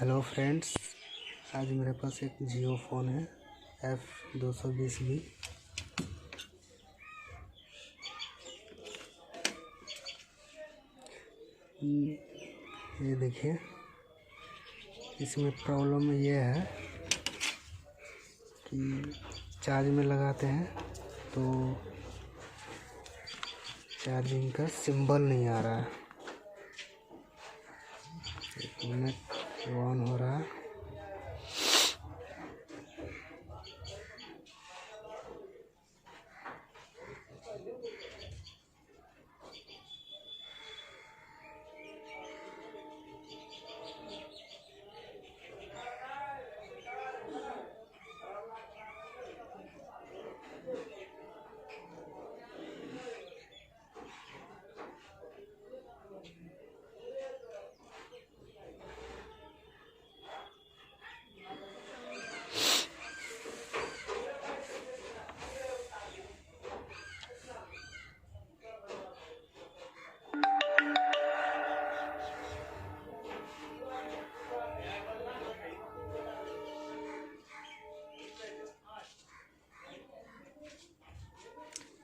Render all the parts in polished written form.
Hello friends, आज मेरे पास एक जियो फ़ोन है F220b। ये देखिए, इसमें प्रॉब्लम ये है कि चार्ज में लगाते हैं तो चार्जिंग का सिंबल नहीं आ रहा है। एक मिनट, ऑन हो रहा है।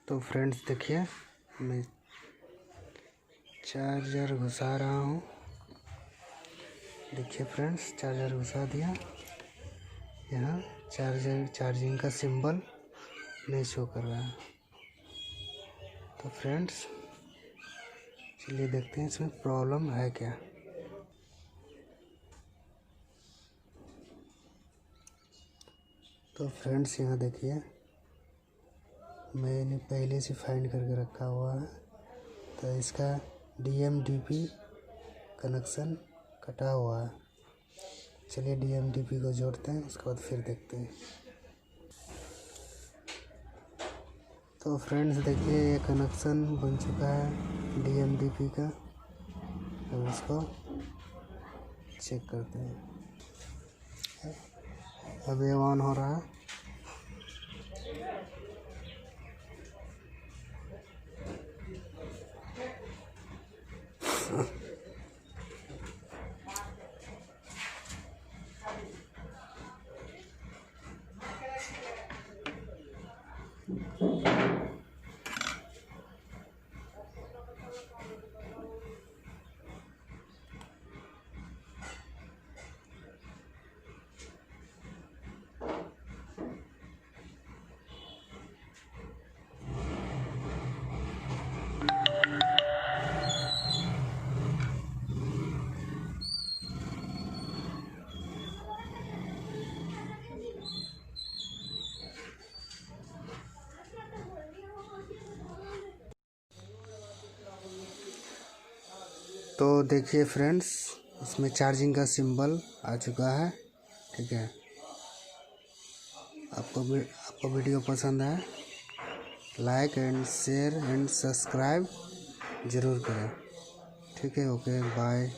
तो फ्रेंड्स देखिए, मैं चार्जर घुसा रहा हूँ। देखिए फ्रेंड्स, चार्जर घुसा दिया। यहाँ चार्जिंग का सिंबल नहीं शो कर रहा है। तो फ्रेंड्स चलिए देखते हैं इसमें प्रॉब्लम है क्या। तो फ्रेंड्स यहाँ देखिए, मैंने पहले से फाइंड करके रखा हुआ है। तो इसका DMDP कनेक्शन कटा हुआ है। चलिए DMDP को जोड़ते हैं, उसके बाद फिर देखते हैं। तो फ्रेंड्स देखिए, ये कनेक्शन बन चुका है DMDP का। अब इसको चेक करते हैं। अब ये ऑन हो रहा है। तो देखिए फ्रेंड्स, इसमें चार्जिंग का सिंबल आ चुका है। ठीक है, आपको वीडियो पसंद है, like and share and subscribe ज़रूर करें। ठीक है, ओके, बाय।